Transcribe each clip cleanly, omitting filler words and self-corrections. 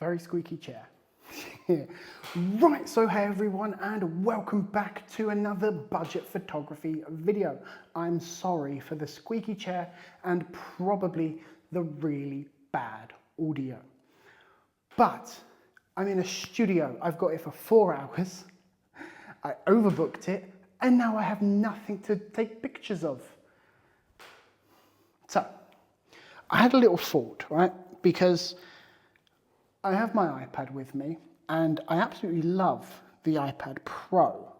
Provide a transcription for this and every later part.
Very squeaky chair. Right, so hey everyone, and welcome back to another budget photography video. I'm sorry for the squeaky chair and probably the really bad audio. But I'm in a studio. I've got it for 4 hours. I overbooked it, and now I have nothing to take pictures of. So, I had a little thought, right? Because I have my iPad with me, and I absolutely love the iPad Pro.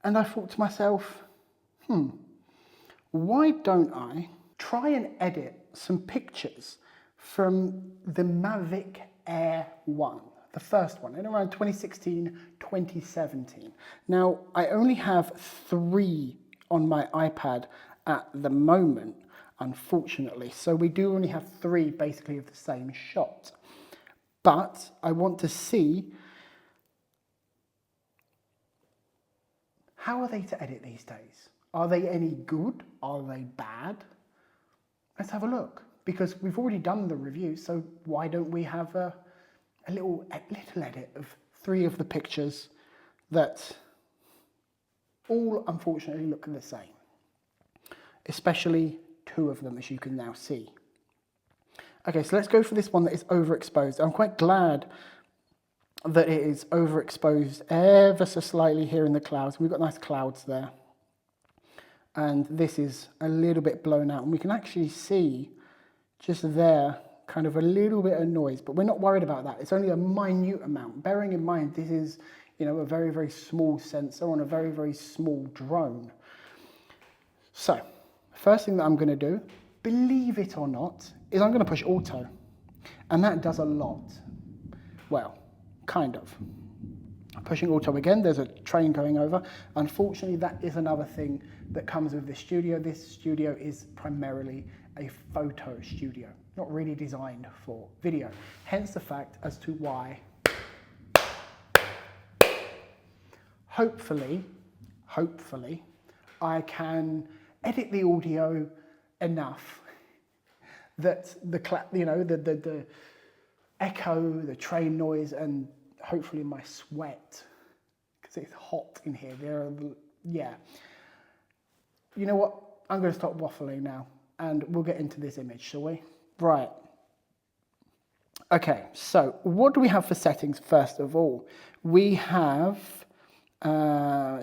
And I thought to myself, why don't I try and edit some pictures from the Mavic Air 1, the first one, in around 2016, 2017. Now, I only have 3 on my iPad at the moment, unfortunately. So we do only have 3 basically of the same shot. But I want to see, how are they to edit these days? Are they any good? Are they bad? Let's have a look, because we've already done the review, so why don't we have a little edit of 3 of the pictures that all unfortunately look the same, especially 2 of them, as you can now see. Okay, so let's go for this one that is overexposed. I'm quite glad that it is overexposed ever so slightly here in the clouds. We've got nice clouds there. And this is a little bit blown out. And we can actually see just there kind of a little bit of noise, but we're not worried about that. It's only a minute amount. Bearing in mind, this is, a very, very small sensor on a very, very small drone. So, first thing that I'm going to do, believe it or not, is I'm going to push auto. And that does a lot. Well, kind of. Pushing auto again, there's a train going over. Unfortunately, that is another thing that comes with this studio. This studio is primarily a photo studio, not really designed for video. Hence the fact as to why, hopefully, I can edit the audio enough that the echo, the train noise, and hopefully my sweat, because it's hot in here. You know what? I'm going to stop waffling now, and we'll get into this image, shall we? Right. Okay, so what do we have for settings first of all? We have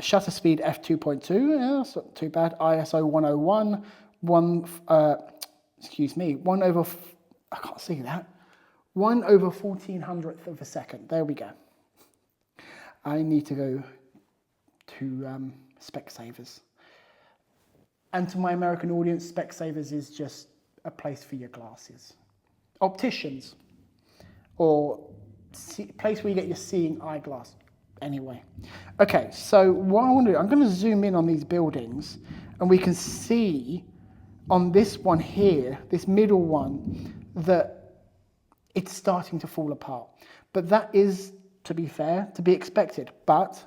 shutter speed f2.2, yeah, that's not too bad. ISO 101, 1 over, I can't see that. 1 over 1400th of a second. There we go. I need to go to Specsavers. And to my American audience, Specsavers is just a place for your glasses. Opticians, or place where you get your seeing eyeglass. Anyway. Okay, so what I want to do, I'm going to zoom in on these buildings, and we can see on this one here, this middle one, that it's starting to fall apart. But that is, to be fair, to be expected. But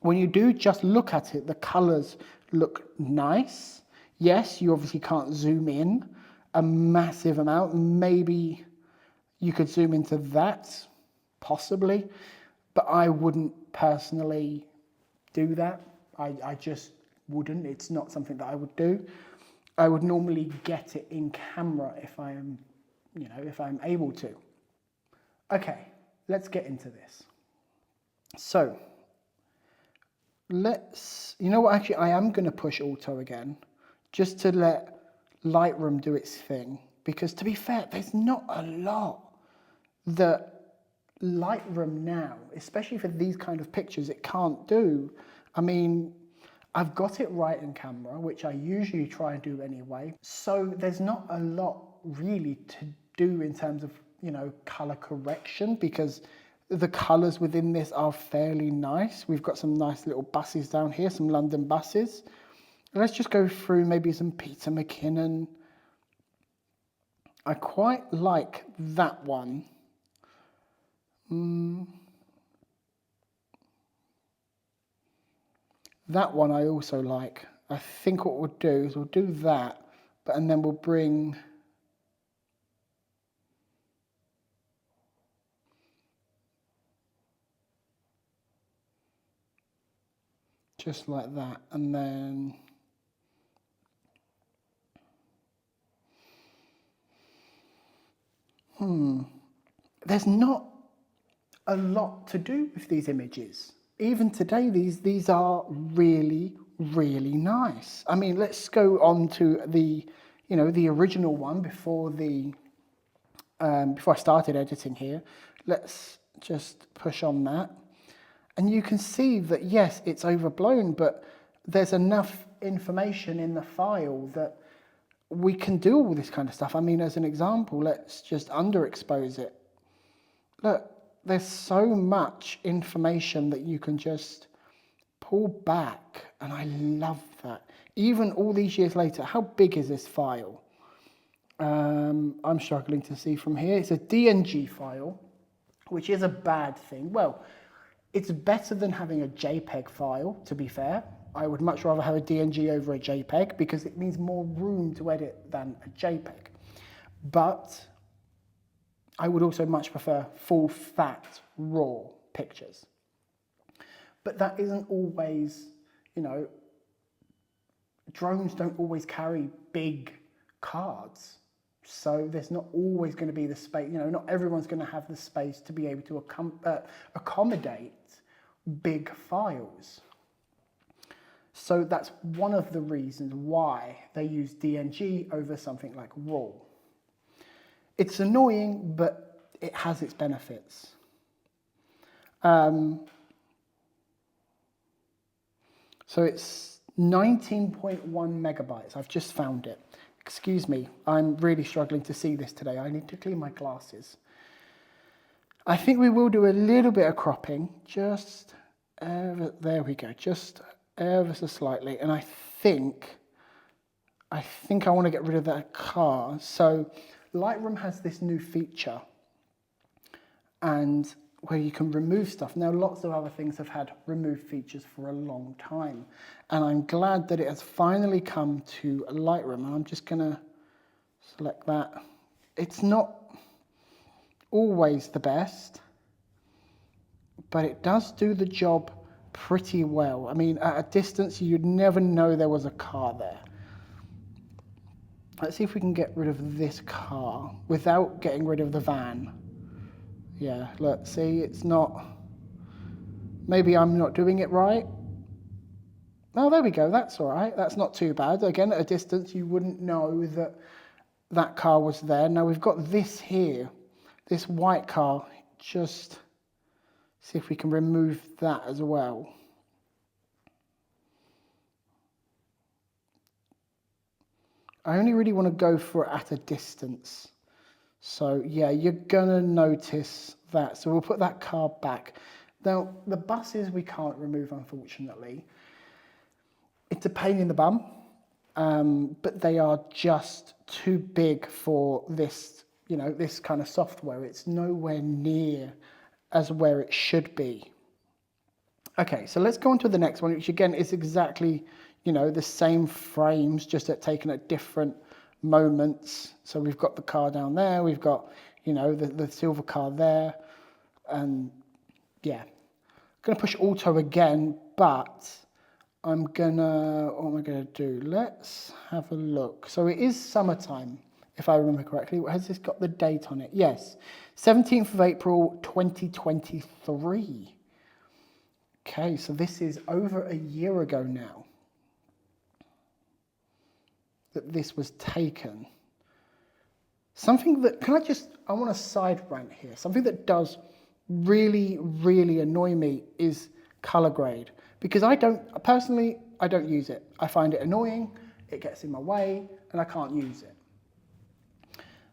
when you do just look at it, the colors look nice. Yes, you obviously can't zoom in a massive amount. Maybe you could zoom into that, possibly. But I wouldn't personally do that. I just wouldn't. It's not something that I would do. I would normally get it in camera if I am, if I'm able to. Okay, let's get into this. So, actually I am going to push auto again, just to let Lightroom do its thing. Because to be fair, there's not a lot that Lightroom now, especially for these kind of pictures, it can't do. I mean, I've got it right in camera, which I usually try and do anyway. So there's not a lot really to do in terms of, color correction, because the colors within this are fairly nice. We've got some nice little buses down here, some London buses. Let's just go through maybe some Peter McKinnon. I quite like that one. That one I also like. I think what we'll do is we'll do that, and then we'll bring just like that, and then there's not a lot to do with these images. Even today, these are really, really nice. I mean, let's go on to the, the original one before I started editing here. Let's just push on that. And you can see that, yes, it's overblown, but there's enough information in the file that we can do all this kind of stuff. I mean, as an example, let's just underexpose it. Look, there's so much information that you can just pull back, and I love that. Even all these years later, how big is this file? I'm struggling to see from here. It's a DNG file, which is a bad thing. Well, it's better than having a JPEG file, to be fair. I would much rather have a DNG over a JPEG because it means more room to edit than a JPEG. But I would also much prefer full fat raw pictures. But that isn't always, drones don't always carry big cards. So there's not always going to be the space, not everyone's going to have the space to be able to accommodate big files. So that's one of the reasons why they use DNG over something like RAW. It's annoying, but it has its benefits. So it's 19.1 megabytes. I've just found it. Excuse me, I'm really struggling to see this today. I need to clean my glasses. I think we will do a little bit of cropping, just there we go, just ever so slightly. And I think I want to get rid of that car. So Lightroom has this new feature, and where you can remove stuff. Now, lots of other things have had remove features for a long time, and I'm glad that it has finally come to Lightroom. And I'm just going to select that. It's not always the best, but it does do the job pretty well. I mean, at a distance, you'd never know there was a car there. Let's see if we can get rid of this car without getting rid of the van. Yeah, look, see, it's not, maybe I'm not doing it right. Oh, there we go, that's all right, that's not too bad. Again, at a distance, you wouldn't know that that car was there. Now we've got this here, this white car, just see if we can remove that as well. I only really want to go for it at a distance. So yeah, you're gonna notice that. So we'll put that car back. Now, the buses we can't remove, unfortunately. It's a pain in the bum, but they are just too big for this, this kind of software. It's nowhere near as where it should be. Okay, so let's go on to the next one, which again is exactly, the same frames, just taken at different moments. So we've got the car down there, we've got, the silver car there, and yeah. I'm going to push auto again, but what am I going to do? Let's have a look. So it is summertime, if I remember correctly. Has this got the date on it? Yes, 17th of April, 2023. Okay, so this is over a year ago now that this was taken. Something that, I want to side rant here. Something that does really, really annoy me is color grade. Because I don't use it. I find it annoying, it gets in my way, and I can't use it.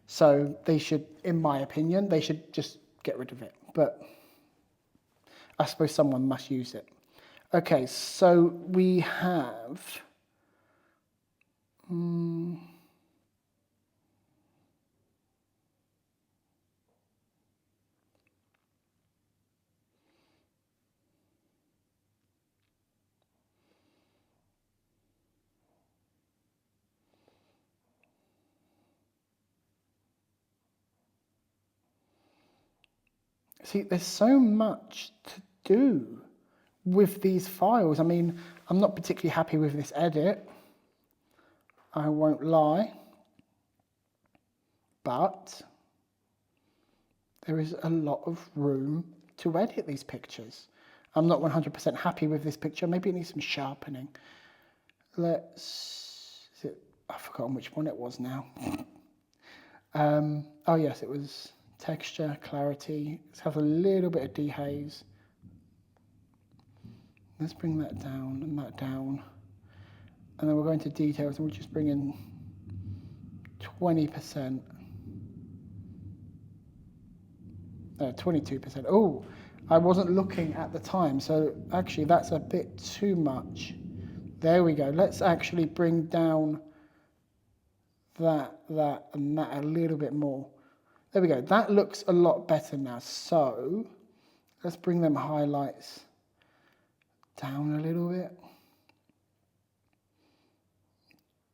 So they should, in my opinion, they should just get rid of it. But I suppose someone must use it. Okay, so we have... See, there's so much to do with these files. I mean, I'm not particularly happy with this edit, I won't lie, but there is a lot of room to edit these pictures. I'm not 100% happy with this picture. Maybe it needs some sharpening. I've forgotten which one it was now. Oh yes, it was texture, clarity. Let's have a little bit of dehaze. Let's bring that down and that down. And then we'll go into details and we'll just bring in 20%. 22%. Oh, I wasn't looking at the time, so actually that's a bit too much. There we go. Let's actually bring down that, and that a little bit more. There we go. That looks a lot better now. So let's bring them highlights down a little bit.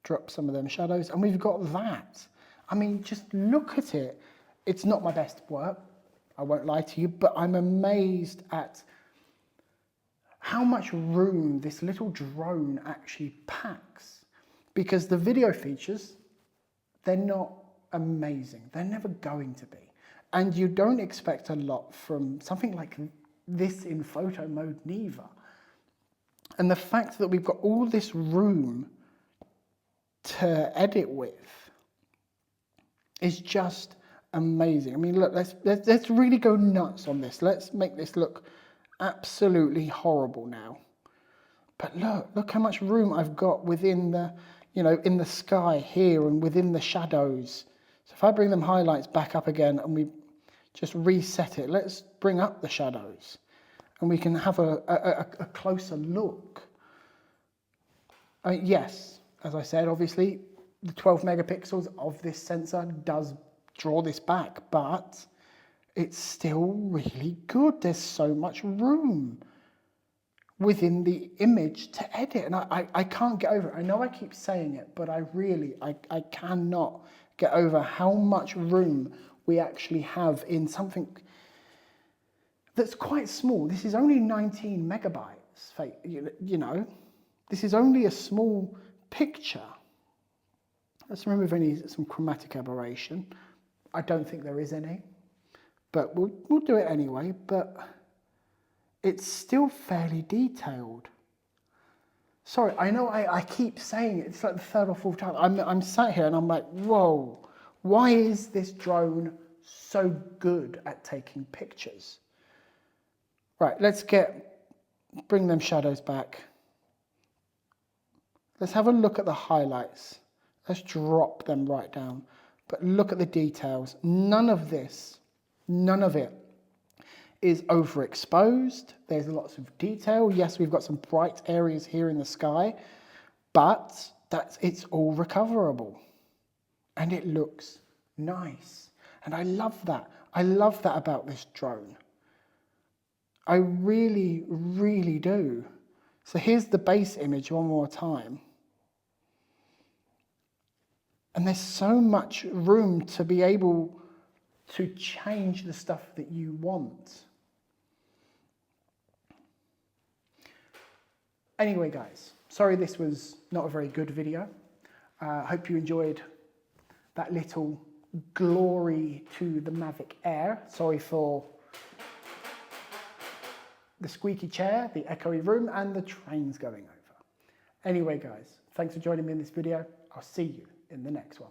Drop some of them shadows, and we've got that. I mean, just look at it. It's not my best work, I won't lie to you, but I'm amazed at how much room this little drone actually packs. Because the video features, they're not amazing. They're never going to be. And you don't expect a lot from something like this in photo mode neither. And the fact that we've got all this room to edit with is just amazing. I mean, look, let's really go nuts on this. Let's make this look absolutely horrible now. But look how much room I've got within the, in the sky here and within the shadows. So if I bring them highlights back up again and we just reset it, let's bring up the shadows and we can have a closer look. Yes, as I said, obviously the 12 megapixels of this sensor does draw this back, but it's still really good. There's so much room within the image to edit, and I can't get over it. I know I keep saying it, but I cannot get over how much room we actually have in something that's quite small. This is only 19 megabytes, this is only a small picture. Let's remove some chromatic aberration. I don't think there is any, but we'll do it anyway. But it's still fairly detailed. Sorry, I know I keep saying it. It's like the third or fourth time. I'm sat here and I'm like, whoa, why is this drone so good at taking pictures? Right, let's bring them shadows back. Let's have a look at the highlights. Let's drop them right down. But look at the details. None of it is overexposed. There's lots of detail. Yes, we've got some bright areas here in the sky, but it's all recoverable. And it looks nice. And I love that. I love that about this drone. I really, really do. So here's the base image one more time. And there's so much room to be able to change the stuff that you want. Anyway, guys, sorry this was not a very good video. Hope you enjoyed that little glory to the Mavic Air. Sorry for the squeaky chair, the echoey room, and the trains going over. Anyway, guys, thanks for joining me in this video. I'll see you in the next one.